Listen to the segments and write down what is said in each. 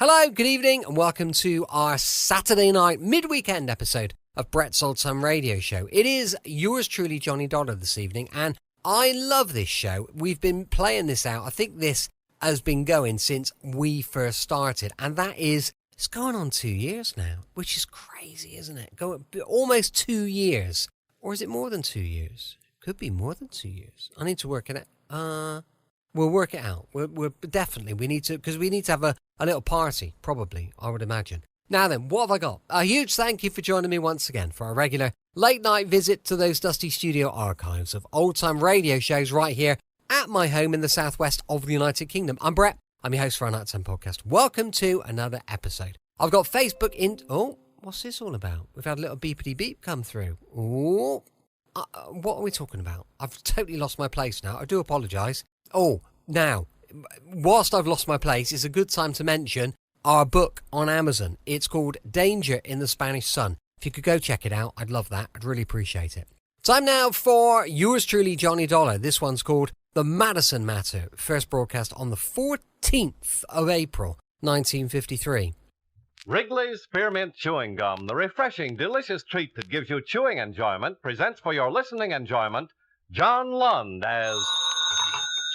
Hello, good evening, and welcome to our Saturday night mid-weekend episode of Brett's Old Time Radio Show. It is yours truly, Johnny Dollar, this evening, and I love this show. We've been playing this out. I think this has been going since we first started, and that is, it's going on 2 years now, which is crazy, isn't it? Almost 2 years. Or is it more than 2 years? Could be more than 2 years. I need to work it out. We'll work it out. We're definitely, we need to have a little party, probably, I would imagine. Now then, what have I got? A huge thank you for joining me once again for our regular late night visit to those dusty studio archives of old time radio shows right here at my home in the southwest of the United Kingdom. I'm Brett. I'm your host for our Nighttime podcast. Welcome to another episode. I've got Facebook in... Oh, what's this all about? We've had a little beepity beep come through. Oh, what are we talking about? I've totally lost my place now. I do apologise. Oh, now, whilst I've lost my place, it's a good time to mention our book on Amazon. It's called Danger in the Spanish Sun. If you could go check it out, I'd love that. I'd really appreciate it. Time now for yours truly, Johnny Dollar. This one's called The Madison Matter, first broadcast on the 14th of April, 1953. Wrigley's Spearmint Chewing Gum, the refreshing, delicious treat that gives you chewing enjoyment, presents for your listening enjoyment John Lund as...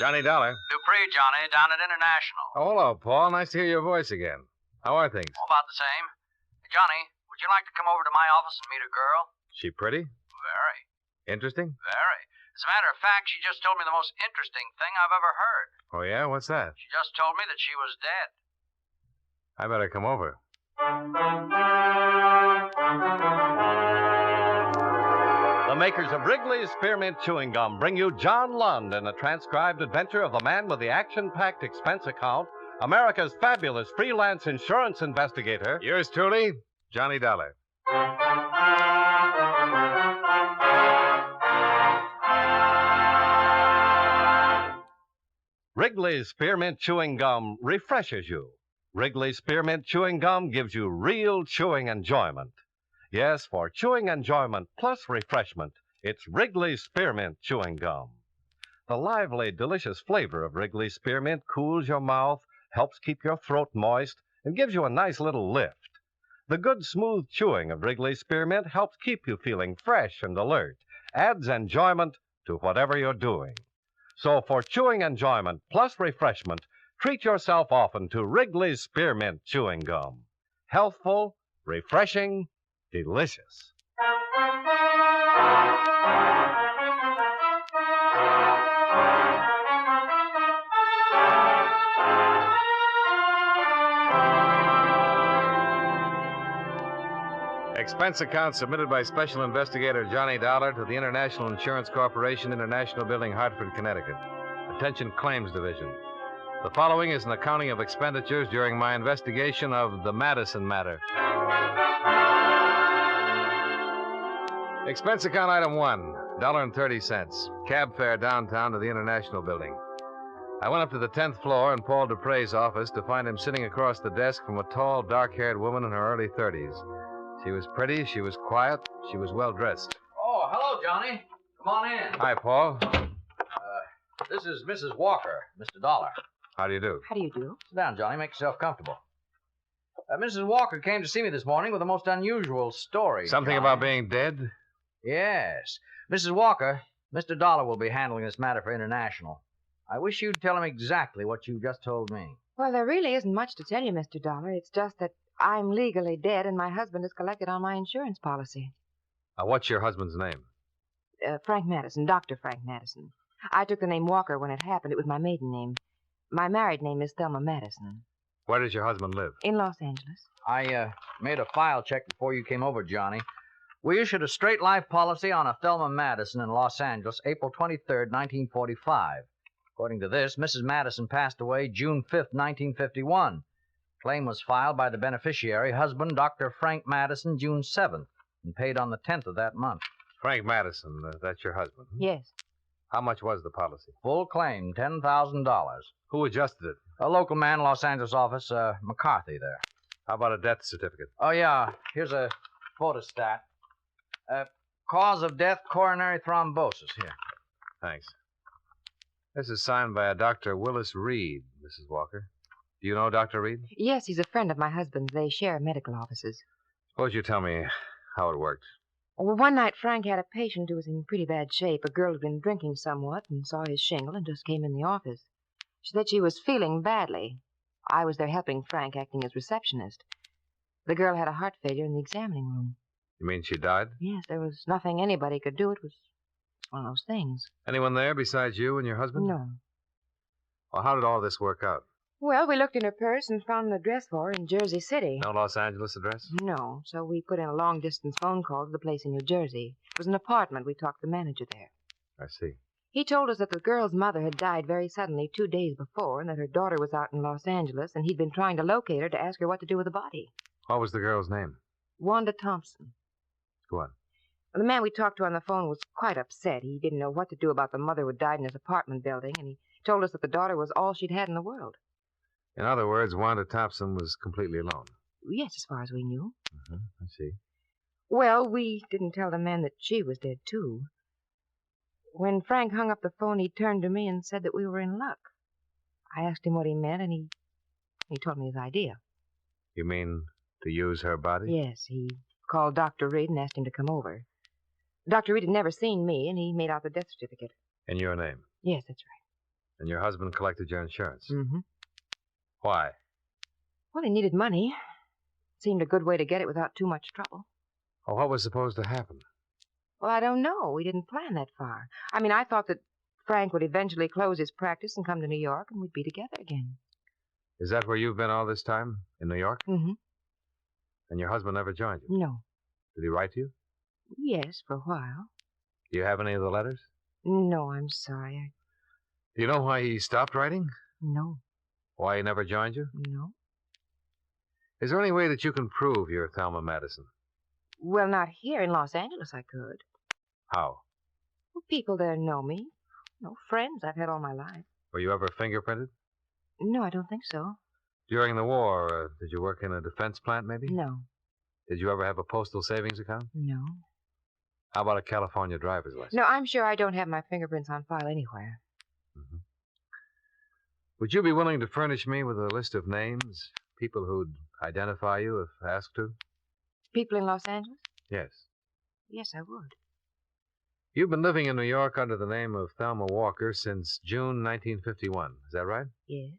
Johnny Dollar. Dupree, Johnny, down at International. Oh, hello, Paul. Nice to hear your voice again. How are things? Oh, about the same. Hey, Johnny, would you like to come over to my office and meet a girl? She pretty? Very. Interesting? Very. As a matter of fact, she just told me the most interesting thing I've ever heard. Oh, yeah? What's that? She just told me that she was dead. I better come over. The makers of Wrigley's Spearmint Chewing Gum bring you John Lund in a transcribed adventure of the man with the Action-Packed Expense Account, America's fabulous freelance insurance investigator. Yours truly, Johnny Dollar. Wrigley's Spearmint Chewing Gum refreshes you. Wrigley's Spearmint Chewing Gum gives you real chewing enjoyment. Yes, for chewing enjoyment plus refreshment, it's Wrigley's Spearmint Chewing Gum. The lively, delicious flavor of Wrigley's Spearmint cools your mouth, helps keep your throat moist, and gives you a nice little lift. The good, smooth chewing of Wrigley's Spearmint helps keep you feeling fresh and alert, adds enjoyment to whatever you're doing. So for chewing enjoyment plus refreshment, treat yourself often to Wrigley's Spearmint Chewing Gum. Healthful, refreshing, delicious. Expense account submitted by Special Investigator Johnny Dollar to the International Insurance Corporation, International Building, Hartford, Connecticut. Attention Claims Division. The following is an accounting of expenditures during my investigation of the Madison matter. Expense account item 1, $1.30. Cab fare downtown to the International Building. I went up to the 10th floor in Paul Dupre's office to find him sitting across the desk from a tall, dark-haired woman in her early 30s. She was pretty, she was quiet, she was well-dressed. Oh, hello, Johnny. Come on in. Hi, Paul. This is Mrs. Walker, Mr. Dollar. How do you do? How do you do? Sit down, Johnny. Make yourself comfortable. Mrs. Walker came to see me this morning with a most unusual story. Something Johnny. about being dead? Yes. Mrs. Walker, Mr. Dollar will be handling this matter for International. I wish you'd tell him exactly what you just told me. Well, there really isn't much to tell you, Mr. Dollar. It's just that I'm legally dead and my husband is collected on my insurance policy. What's your husband's name? Frank Madison, Dr. Frank Madison. I took the name Walker when it happened. It was my maiden name. My married name is Thelma Madison. Where does your husband live? In Los Angeles. I made a file check before you came over, Johnny. We issued a straight life policy on a Thelma Madison in Los Angeles, April 23rd, 1945. According to this, Mrs. Madison passed away June 5th, 1951. Claim was filed by the beneficiary, husband, Dr. Frank Madison, June 7th, and paid on the 10th of that month. Frank Madison, that's your husband? Yes. How much was the policy? Full claim, $10,000. Who adjusted it? A local man, Los Angeles office, McCarthy there. How about a death certificate? Oh, yeah. Here's a photostat. Cause of death, coronary thrombosis. Here. Thanks. This is signed by a Dr. Willis Reed, Mrs. Walker. Do you know Dr. Reed? Yes, he's a friend of my husband's. They share medical offices. Suppose you tell me how it worked. Well, one night Frank had a patient who was in pretty bad shape. A girl had been drinking somewhat and saw his shingle and just came in the office. She said she was feeling badly. I was there helping Frank, acting as receptionist. The girl had a heart failure in the examining room. You mean she died? Yes, there was nothing anybody could do. It was one of those things. Anyone there besides you and your husband? No. Well, how did all this work out? Well, we looked in her purse and found an address for her in Jersey City. No Los Angeles address? No, so we put in a long-distance phone call to the place in New Jersey. It was an apartment. We talked to the manager there. I see. He told us that the girl's mother had died very suddenly 2 days before and that her daughter was out in Los Angeles and he'd been trying to locate her to ask her what to do with the body. What was the girl's name? Wanda Thompson. Go on. The man we talked to on the phone was quite upset. He didn't know what to do about the mother who had died in his apartment building, and he told us that the daughter was all she'd had in the world. In other words, Wanda Thompson was completely alone. Yes, as far as we knew. I see. Well, we didn't tell the man that she was dead, too. When Frank hung up the phone, he turned to me and said that we were in luck. I asked him what he meant, and he told me his idea. You mean to use her body? Yes, he called Dr. Reed and asked him to come over. Dr. Reed had never seen me, and he made out the death certificate. In your name? Yes, that's right. And your husband collected your insurance? Mm-hmm. Why? Well, he needed money. Seemed a good way to get it without too much trouble. Well, what was supposed to happen? Well, I don't know. We didn't plan that far. I mean, I thought that Frank would eventually close his practice and come to New York, and we'd be together again. Is that where you've been all this time? In New York? Mm-hmm. And your husband never joined you? No. Did he write to you? Yes, for a while. Do you have any of the letters? No, I'm sorry. Do you know why he stopped writing? No. Why he never joined you? No. Is there any way that you can prove you're Thelma Madison? Well, not here in Los Angeles, I could. How? Well, people there know me. No friends I've had all my life. Were you ever fingerprinted? No, I don't think so. During the war, did you work in a defense plant, maybe? No. Did you ever have a postal savings account? No. How about a California driver's license? No, I'm sure I don't have my fingerprints on file anywhere. Mm-hmm. Would you be willing to furnish me with a list of names, people who'd identify you if asked to? People in Los Angeles? Yes. Yes, I would. You've been living in New York under the name of Thelma Walker since June 1951. Is that right? Yes.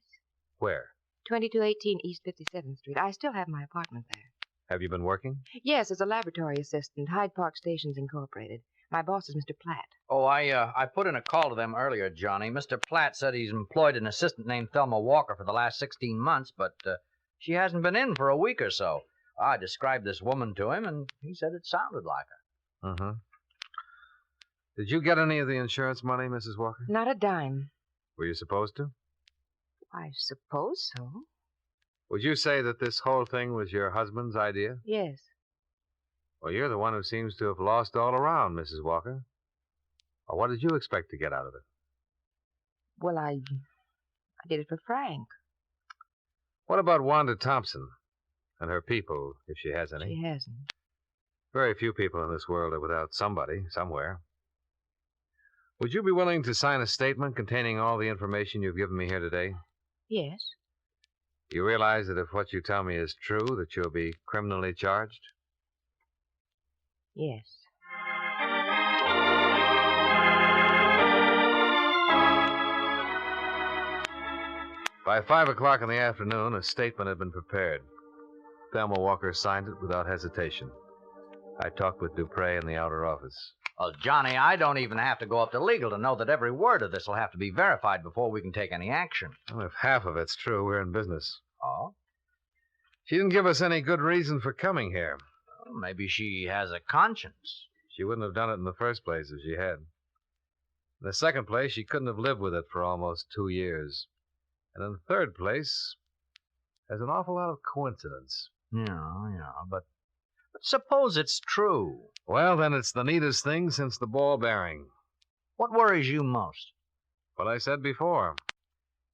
Where? 2218 East 57th Street. I still have my apartment there. Have you been working? Yes, as a laboratory assistant, Hyde Park Stations Incorporated. My boss is Mr. Platt. Oh, I put in a call to them earlier, Johnny. Mr. Platt said he's employed an assistant named Thelma Walker for the last 16 months, but she hasn't been in for a week or so. I described this woman to him, and he said it sounded like her. Mm-hmm. Did you get any of the insurance money, Mrs. Walker? Not a dime. Were you supposed to? I suppose so. Would you say that this whole thing was your husband's idea? Yes. Well, you're the one who seems to have lost all around, Mrs. Walker. Well, what did you expect to get out of it? Well, I did it for Frank. What about Wanda Thompson and her people, if she has any? She hasn't. Very few people in this world are without somebody, somewhere. Would you be willing to sign a statement containing all the information you've given me here today? Yes. You realize that if what you tell me is true, that you'll be criminally charged? Yes. By 5 o'clock in the afternoon, a statement had been prepared. Thelma Walker signed it without hesitation. I talked with Dupre in the outer office. Well, Johnny, I don't even have to go up to legal to know that every word of this will have to be verified before we can take any action. Well, if half of it's true, we're in business. Oh? She didn't give us any good reason for coming here. Well, maybe she has a conscience. She wouldn't have done it in the first place if she had. In the second place, she couldn't have lived with it for almost 2 years. And in the third place, there's an awful lot of coincidence. Yeah, but suppose it's true. Well, then it's the neatest thing since the ball bearing. What worries you most? What I said before.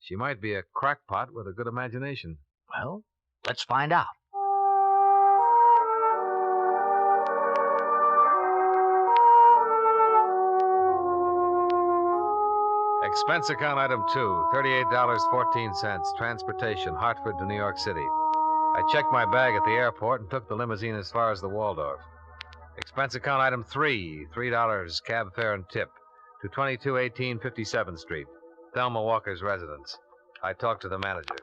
She might be a crackpot with a good imagination. Well, let's find out. Expense account item 2, $38.14. Transportation, Hartford to New York City. I checked my bag at the airport and took the limousine as far as the Waldorf. Expense account item 3, $3 cab fare and tip to 2218 57th Street, Thelma Walker's residence. I talked to the manager.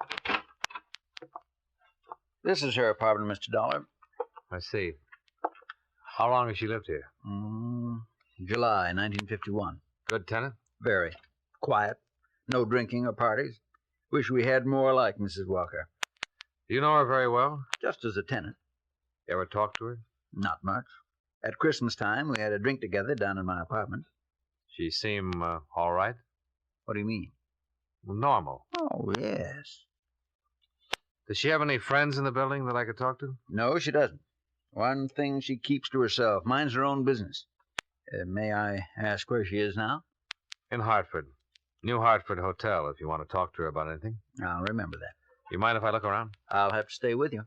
This is her apartment, Mr. Dollar. I see. How long has she lived here? July 1951. Good tenant? Very. Quiet. No drinking or parties. Wish we had more like Mrs. Walker. Do you know her very well? Just as a tenant. You ever talked to her? Not much. At Christmas time, we had a drink together down in my apartment. She seem all right? What do you mean? Normal. Oh, yes. Does she have any friends in the building that I could talk to? No, she doesn't. One thing she keeps to herself. Minds her own business. May I ask where she is now? In Hartford. New Hartford Hotel, if you want to talk to her about anything. I'll remember that. You mind if I look around? I'll have to stay with you.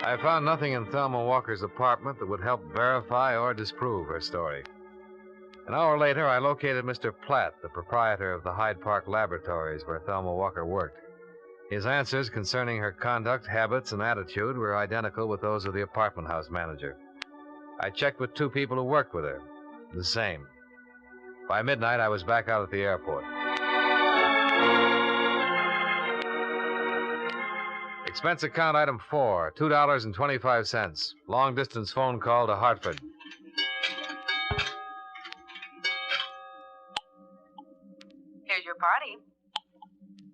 I found nothing in Thelma Walker's apartment that would help verify or disprove her story. An hour later, I located Mr. Platt, the proprietor of the Hyde Park Laboratories where Thelma Walker worked. His answers concerning her conduct, habits, and attitude were identical with those of the apartment house manager. I checked with 2 people who worked with her. The same. By midnight, I was back out at the airport. Expense account item 4, $2.25. Long-distance phone call to Hartford. Here's your party.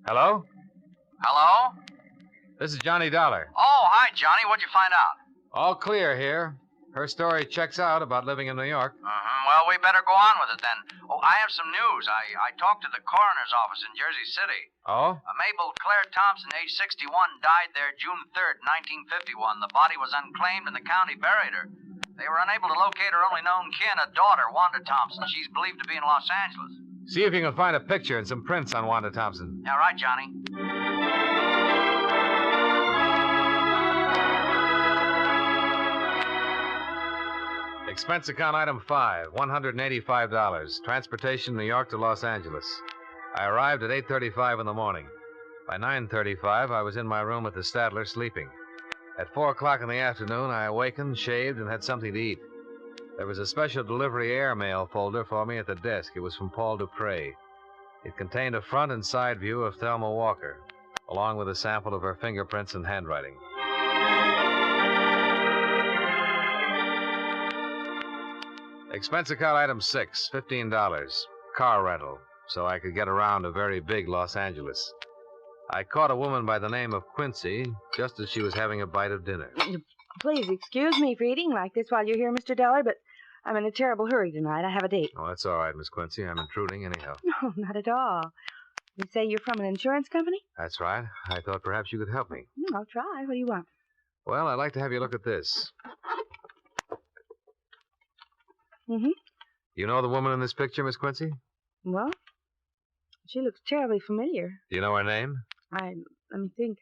Hello? Hello? This is Johnny Dollar. Oh, hi, Johnny. What'd you find out? All clear here. Her story checks out about living in New York. Well, we better go on with it then. Oh, I have some news. I talked to the coroner's office in Jersey City. Oh? Mabel Claire Thompson, age 61, died there June 3rd, 1951. The body was unclaimed and the county buried her. They were unable to locate her only known kin, a daughter, Wanda Thompson. She's believed to be in Los Angeles. See if you can find a picture and some prints on Wanda Thompson. Yeah, right, Johnny. Expense account item 5, $185. Transportation New York to Los Angeles. I arrived at 8:35 in the morning. By 9:35, I was in my room at the Statler sleeping. At 4 o'clock in the afternoon, I awakened, shaved, and had something to eat. There was a special delivery airmail folder for me at the desk. It was from Paul Dupre. It contained a front and side view of Thelma Walker, along with a sample of her fingerprints and handwriting. Expense account item 6, $15. Car rental, so I could get around to very big Los Angeles. I caught a woman by the name of Quincy just as she was having a bite of dinner. Please excuse me for eating like this while you're here, Mr. Dollar, but I'm in a terrible hurry tonight. I have a date. Oh, that's all right, Miss Quincy. I'm intruding anyhow. No, not at all. You say you're from an insurance company? That's right. I thought perhaps you could help me. I'll try. What do you want? Well, I'd like to have you look at this. Mm-hmm. You know the woman in this picture, Miss Quincy? Well, she looks terribly familiar. Do you know her name? Let me think.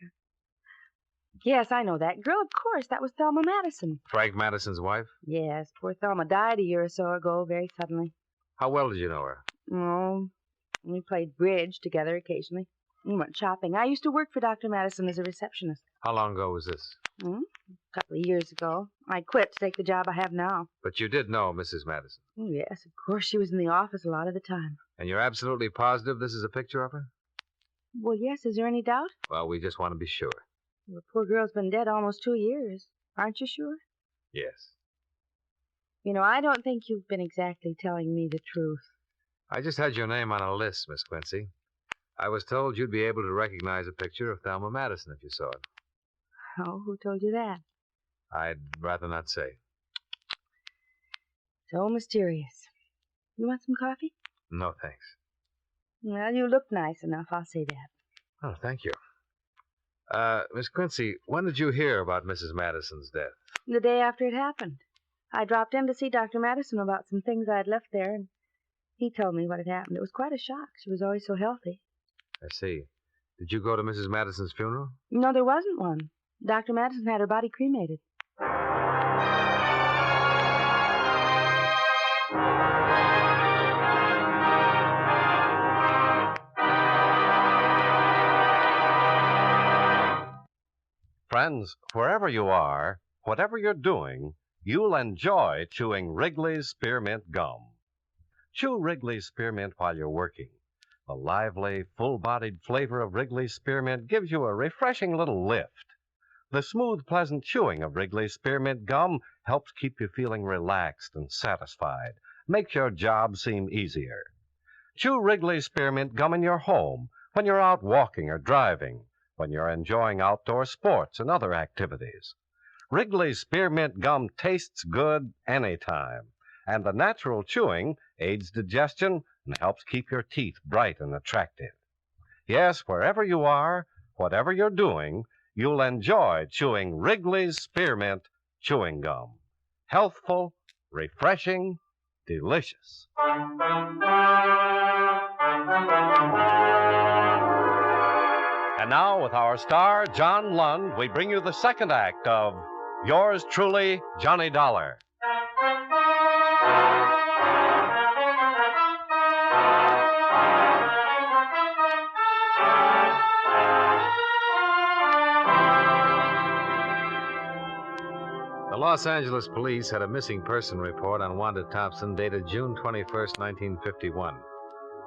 Yes, I know that girl. Of course, that was Thelma Madison. Frank Madison's wife? Yes, poor Thelma died a year or so ago, very suddenly. How well did you know her? Oh, we played bridge together occasionally. We went shopping. I used to work for Dr. Madison as a receptionist. How long ago was this? A couple of years ago. I quit to take the job I have now. But you did know Mrs. Madison? Oh, yes, of course. She was in the office a lot of the time. And you're absolutely positive this is a picture of her? Well, yes. Is there any doubt? Well, we just want to be sure. Well, the poor girl's been dead almost 2 years. Aren't you sure? Yes. You know, I don't think you've been exactly telling me the truth. I just had your name on a list, Miss Quincy. I was told you'd be able to recognize a picture of Thelma Madison if you saw it. Oh, who told you that? I'd rather not say. So mysterious. You want some coffee? No, thanks. Well, you look nice enough, I'll say that. Oh, thank you. Miss Quincy, when did you hear about Mrs. Madison's death? The day after it happened. I dropped in to see Dr. Madison about some things I'd left there, and he told me what had happened. It was quite a shock. She was always so healthy. I see. Did you go to Mrs. Madison's funeral? No, there wasn't one. Dr. Madison had her body cremated. Friends, wherever you are, whatever you're doing, you'll enjoy chewing Wrigley's Spearmint Gum. Chew Wrigley's Spearmint while you're working. The lively, full-bodied flavor of Wrigley's Spearmint gives you a refreshing little lift. The smooth, pleasant chewing of Wrigley's Spearmint Gum helps keep you feeling relaxed and satisfied, makes your job seem easier. Chew Wrigley's Spearmint Gum in your home, when you're out walking or driving, when you're enjoying outdoor sports and other activities. Wrigley's Spearmint Gum tastes good anytime, and the natural chewing aids digestion and helps keep your teeth bright and attractive. Yes, wherever you are, whatever you're doing, you'll enjoy chewing Wrigley's Spearmint Chewing Gum. Healthful, refreshing, delicious. And now, with our star, John Lund, we bring you the second act of Yours Truly, Johnny Dollar. The Los Angeles police had a missing person report on Wanda Thompson dated June 21st, 1951.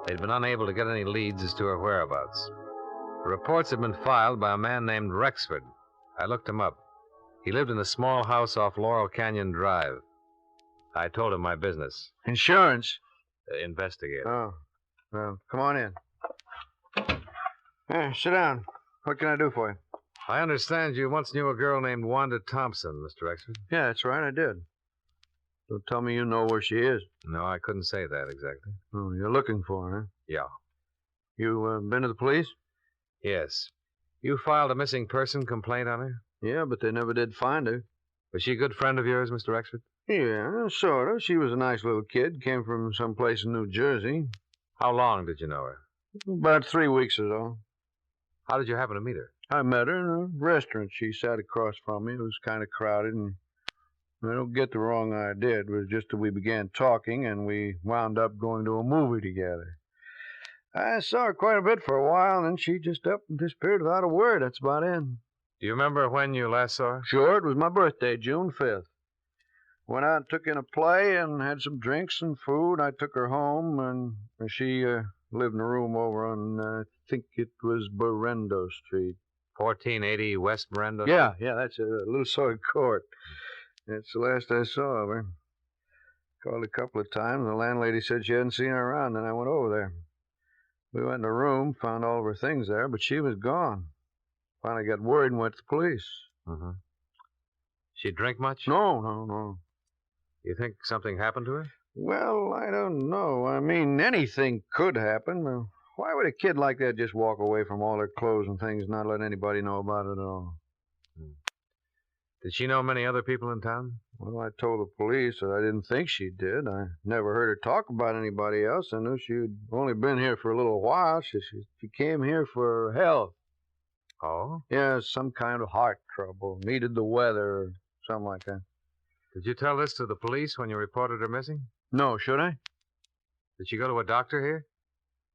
They'd been unable to get any leads as to her whereabouts. The reports had been filed by a man named Rexford. I looked him up. He lived in a small house off Laurel Canyon Drive. I told him my business. Insurance? Investigator. Oh, well, come on in. Here, sit down. What can I do for you? I understand you once knew a girl named Wanda Thompson, Mr. Rexford. Yeah, that's right, I did. Don't tell me you know where she is. No, I couldn't say that exactly. Oh, you're looking for her, huh? Yeah. You been to the police? Yes. You filed a missing person complaint on her? Yeah, but they never did find her. Was she a good friend of yours, Mr. Rexford? Yeah, sort of. She was a nice little kid. Came from someplace in New Jersey. How long did you know her? About 3 weeks or so. How did you happen to meet her? I met her in a restaurant. She sat across from me. It was kind of crowded, and I don't get the wrong idea. It was just that we began talking, and we wound up going to a movie together. I saw her quite a bit for a while, and then she just up and disappeared without a word. That's about it. Do you remember when you last saw her? Sure, it was my birthday, June 5th. Went out and took in a play and had some drinks and food. I took her home, and she lived in a room over on, I think it was Berendo Street. 1480 West Brenda? Yeah, that's a little sort of court. That's the last I saw of her. Called a couple of times. The landlady said she hadn't seen her around, then I went over there. We went in the room, found all of her things there, but she was gone. Finally got worried and went to the police. Mm-hmm. She drink much? No. You think something happened to her? Well, I don't know. I mean, anything could happen. Why would a kid like that just walk away from all her clothes and things and not let anybody know about it at all? Did she know many other people in town? Well, I told the police that I didn't think she did. I never heard her talk about anybody else. I knew she'd only been here for a little while. She came here for health. Oh? Yeah, some kind of heart trouble. Needed the weather or something like that. Did you tell this to the police when you reported her missing? No, should I? Did she go to a doctor here?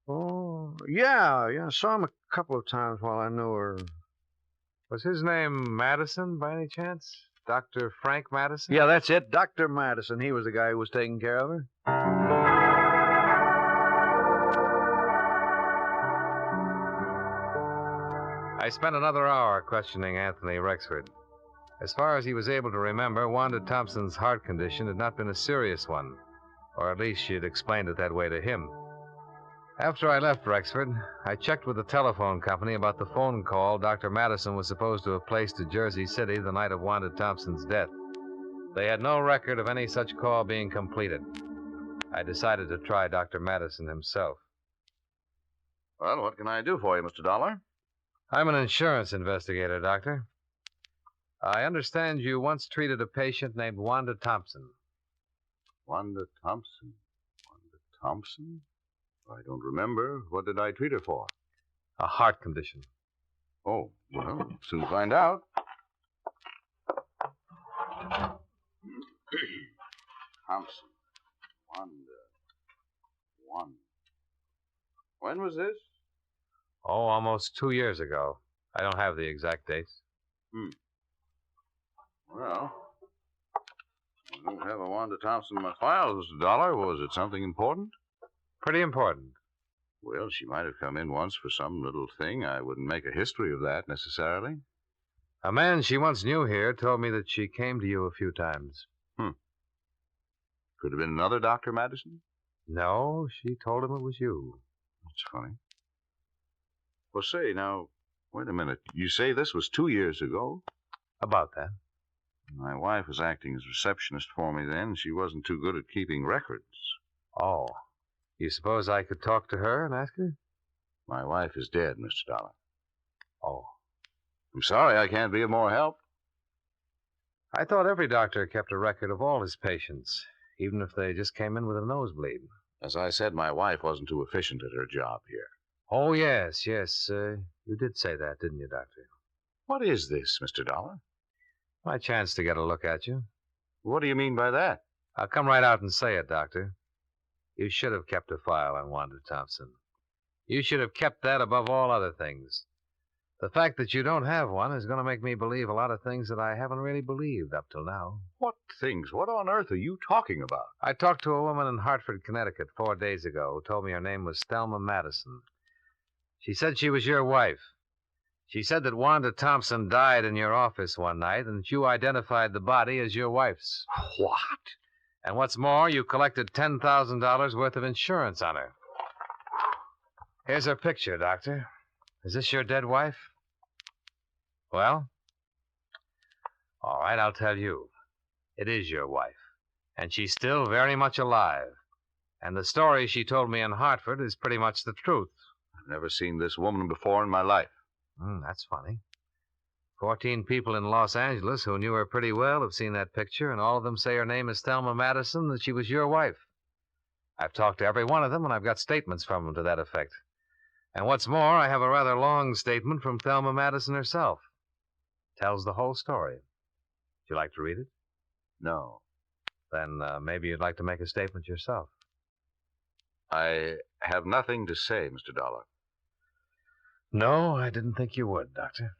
Oh, yeah. I saw him a couple of times while I knew her. Was his name Madison, by any chance? Dr. Frank Madison? Yeah, that's it. Dr. Madison. He was the guy who was taking care of her. I spent another hour questioning Anthony Rexford. As far as he was able to remember, Wanda Thompson's heart condition had not been a serious one, or at least she had explained it that way to him. After I left Rexford, I checked with the telephone company about the phone call Dr. Madison was supposed to have placed to Jersey City the night of Wanda Thompson's death. They had no record of any such call being completed. I decided to try Dr. Madison himself. Well, what can I do for you, Mr. Dollar? I'm an insurance investigator, Doctor. I understand you once treated a patient named Wanda Thompson. Wanda Thompson? Wanda Thompson? I don't remember. What did I treat her for? A heart condition. Oh, well, soon find out. Thompson. Wanda. When was this? Oh, almost 2 years ago. I don't have the exact dates. Well, I don't have a Wanda Thompson in my files, Mr. Dollar. Was it something important? Pretty important. Well, she might have come in once for some little thing. I wouldn't make a history of that necessarily. A man she once knew here told me that she came to you a few times. Could have been another Dr. Madison? No, she told him it was you. That's funny. Well, say, now, wait a minute. You say this was 2 years ago? About that. My wife was acting as receptionist for me then. She wasn't too good at keeping records. Oh. You suppose I could talk to her and ask her? My wife is dead, Mr. Dollar. Oh. I'm sorry I can't be of more help. I thought every doctor kept a record of all his patients, even if they just came in with a nosebleed. As I said, my wife wasn't too efficient at her job here. Oh, yes. You did say that, didn't you, Doctor? What is this, Mr. Dollar? My chance to get a look at you. What do you mean by that? I'll come right out and say it, Doctor. You should have kept a file on Wanda Thompson. You should have kept that above all other things. The fact that you don't have one is going to make me believe a lot of things that I haven't really believed up till now. What things? What on earth are you talking about? I talked to a woman in Hartford, Connecticut 4 days ago who told me her name was Thelma Madison. She said she was your wife. She said that Wanda Thompson died in your office one night and that you identified the body as your wife's. What? And what's more, you collected $10,000 worth of insurance on her. Here's her picture, Doctor. Is this your dead wife? Well? All right, I'll tell you. It is your wife. And she's still very much alive. And the story she told me in Hartford is pretty much the truth. I've never seen this woman before in my life. That's funny. 14 people in Los Angeles who knew her pretty well have seen that picture, and all of them say her name is Thelma Madison, that she was your wife. I've talked to every one of them, and I've got statements from them to that effect. And what's more, I have a rather long statement from Thelma Madison herself. Tells the whole story. Would you like to read it? No. Then maybe you'd like to make a statement yourself. I have nothing to say, Mr. Dollar. No, I didn't think you would, Doctor.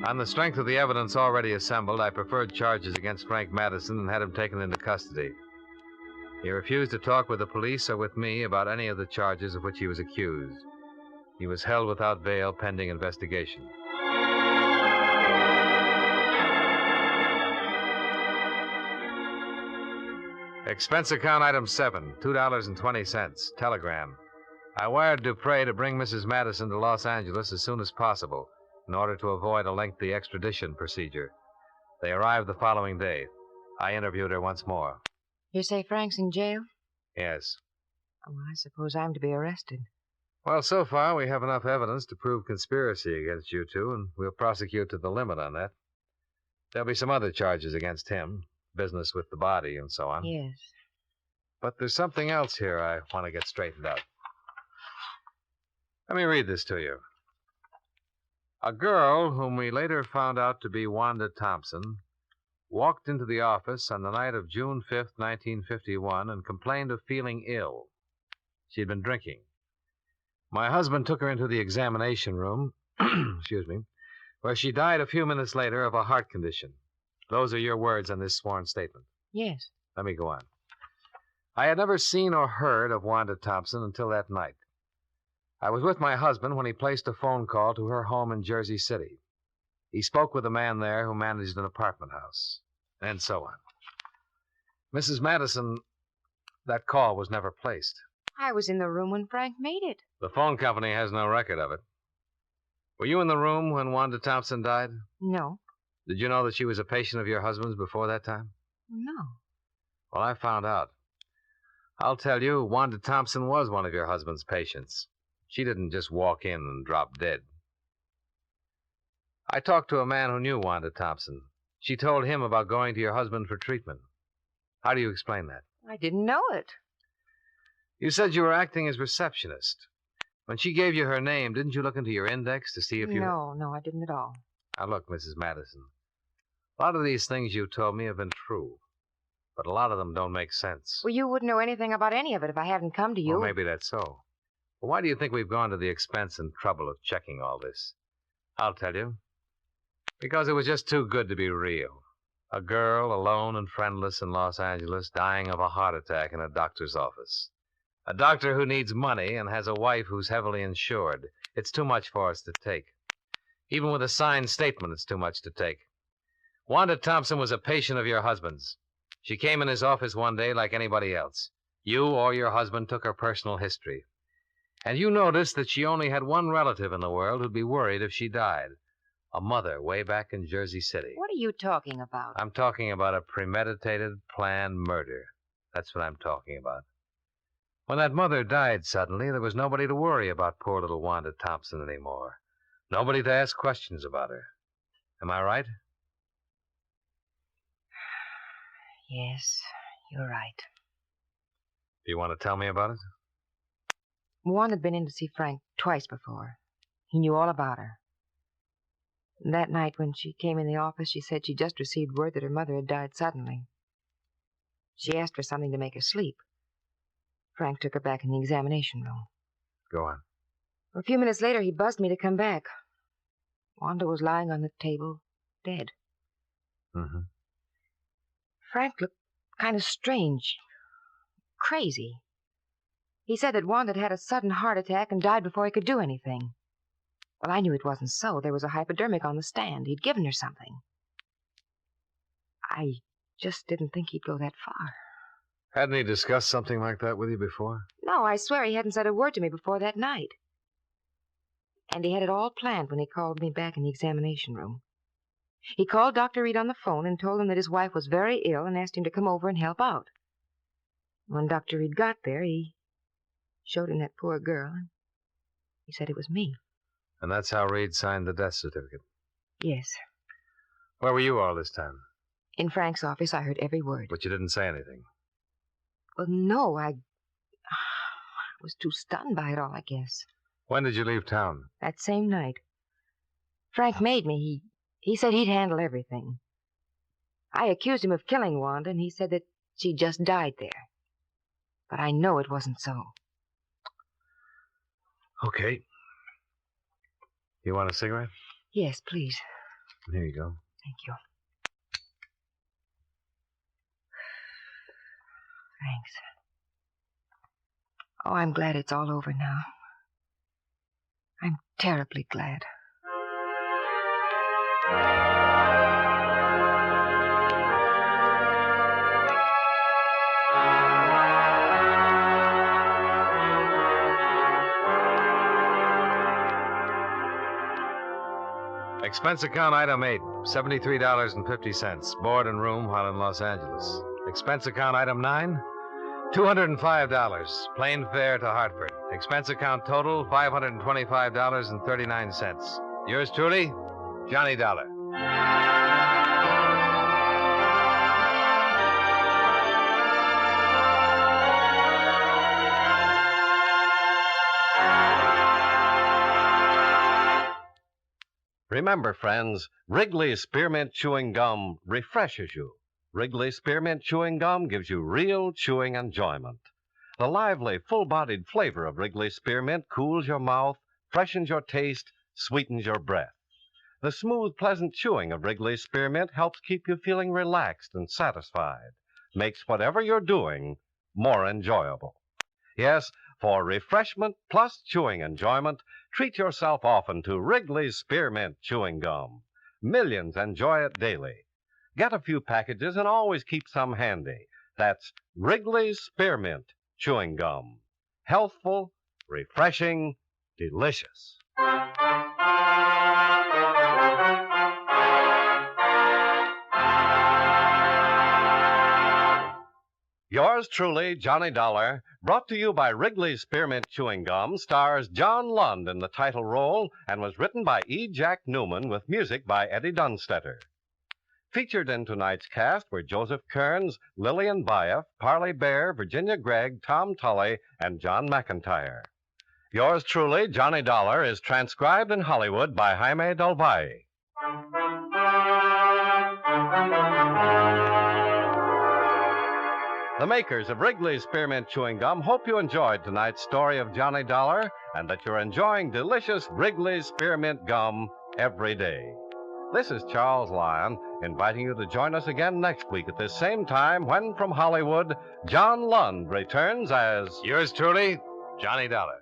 On the strength of the evidence already assembled, I preferred charges against Frank Madison and had him taken into custody. He refused to talk with the police or with me about any of the charges of which he was accused. He was held without bail pending investigation. Expense account item 7, $2.20. Telegram. I wired Dupre to bring Mrs. Madison to Los Angeles as soon as possible in order to avoid a lengthy extradition procedure. They arrived the following day. I interviewed her once more. You say Frank's in jail? Yes. Oh, I suppose I'm to be arrested. Well, so far we have enough evidence to prove conspiracy against you two, and we'll prosecute to the limit on that. There'll be some other charges against him, business with the body and so on. Yes. But there's something else here I want to get straightened out. Let me read this to you. A girl, whom we later found out to be Wanda Thompson, walked into the office on the night of June 5th, 1951, and complained of feeling ill. She had been drinking. My husband took her into the examination room, where she died a few minutes later of a heart condition. Those are your words on this sworn statement. Yes. Let me go on. I had never seen or heard of Wanda Thompson until that night. I was with my husband when he placed a phone call to her home in Jersey City. He spoke with a man there who managed an apartment house, and so on. Mrs. Madison, that call was never placed. I was in the room when Frank made it. The phone company has no record of it. Were you in the room when Wanda Thompson died? No. Did you know that she was a patient of your husband's before that time? No. Well, I found out. I'll tell you, Wanda Thompson was one of your husband's patients. She didn't just walk in and drop dead. I talked to a man who knew Wanda Thompson. She told him about going to your husband for treatment. How do you explain that? I didn't know it. You said you were acting as receptionist. When she gave you her name, didn't you look into your index to see if you... No, I didn't at all. Now, look, Mrs. Madison. A lot of these things you told me have been true, but a lot of them don't make sense. Well, you wouldn't know anything about any of it if I hadn't come to you. Well, maybe that's so. Well, why do you think we've gone to the expense and trouble of checking all this? I'll tell you. Because it was just too good to be real. A girl, alone and friendless in Los Angeles, dying of a heart attack in a doctor's office. A doctor who needs money and has a wife who's heavily insured. It's too much for us to take. Even with a signed statement, it's too much to take. Wanda Thompson was a patient of your husband's. She came in his office one day like anybody else. You or your husband took her personal history. And you noticed that she only had one relative in the world who'd be worried if she died. A mother way back in Jersey City. What are you talking about? I'm talking about a premeditated, planned murder. That's what I'm talking about. When that mother died suddenly, there was nobody to worry about poor little Wanda Thompson anymore. Nobody to ask questions about her. Am I right? Yes, you're right. Do you want to tell me about it? Juan had been in to see Frank twice before. He knew all about her. That night when she came in the office, she said she'd just received word that her mother had died suddenly. She asked for something to make her sleep. Frank took her back in the examination room. Go on. A few minutes later, he buzzed me to come back. Wanda was lying on the table, dead. Mm-hmm. Frank looked kind of strange, crazy. He said that Wanda had had a sudden heart attack and died before he could do anything. Well, I knew it wasn't so. There was a hypodermic on the stand. He'd given her something. I just didn't think he'd go that far. Hadn't he discussed something like that with you before? No, I swear he hadn't said a word to me before that night. And he had it all planned when he called me back in the examination room. He called Dr. Reed on the phone and told him that his wife was very ill and asked him to come over and help out. When Dr. Reed got there, he showed him that poor girl, and he said it was me. And that's how Reed signed the death certificate? Yes. Where were you all this time? In Frank's office, I heard every word. But you didn't say anything? Well, no, I was too stunned by it all, I guess. When did you leave town? That same night. Frank made me. He said he'd handle everything. I accused him of killing Wanda, and he said that she just died there. But I know it wasn't so. Okay. You want a cigarette? Yes, please. Here you go. Thank you. Thanks. Oh, I'm glad it's all over now. I'm terribly glad. Expense account item 8, $73.50. Board and room while in Los Angeles. Expense account item 9, $205. Plane fare to Hartford. Expense account total, $525.39. Yours truly, Johnny Dollar. Remember, friends, Wrigley's Spearmint Chewing Gum refreshes you. Wrigley's Spearmint Chewing Gum gives you real chewing enjoyment. The lively, full-bodied flavor of Wrigley's Spearmint cools your mouth, freshens your taste, sweetens your breath. The smooth, pleasant chewing of Wrigley's Spearmint helps keep you feeling relaxed and satisfied, makes whatever you're doing more enjoyable. Yes, for refreshment plus chewing enjoyment, treat yourself often to Wrigley's Spearmint Chewing Gum. Millions enjoy it daily. Get a few packages and always keep some handy. That's Wrigley's Spearmint Chewing Gum. Healthful, refreshing, delicious. Yours truly, Johnny Dollar, brought to you by Wrigley's Spearmint Chewing Gum, stars John Lund in the title role and was written by E. Jack Newman with music by Eddie Dunstetter. Featured in tonight's cast were Joseph Kearns, Lillian Baeff, Parley Bear, Virginia Gregg, Tom Tully, and John McIntyre. Yours truly, Johnny Dollar, is transcribed in Hollywood by Jaime Del Valle. The makers of Wrigley's Spearmint Chewing Gum hope you enjoyed tonight's story of Johnny Dollar and that you're enjoying delicious Wrigley's Spearmint Gum every day. This is Charles Lyon inviting you to join us again next week at this same time when from Hollywood, John Lund returns as Yours truly, Johnny Dollar.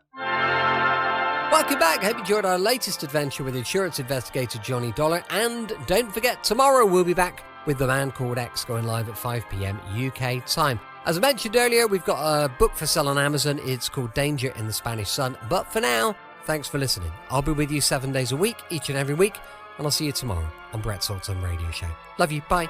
Welcome back. Hope you enjoyed our latest adventure with insurance investigator Johnny Dollar. And don't forget, tomorrow we'll be back with The Man Called X going live at 5 p.m. UK time. As I mentioned earlier, we've got a book for sale on Amazon. It's called Danger in the Spanish Sun. But for now, thanks for listening. I'll be with you 7 days a week, each and every week, and I'll see you tomorrow on Brett Salt's Radio Show. Love you. Bye.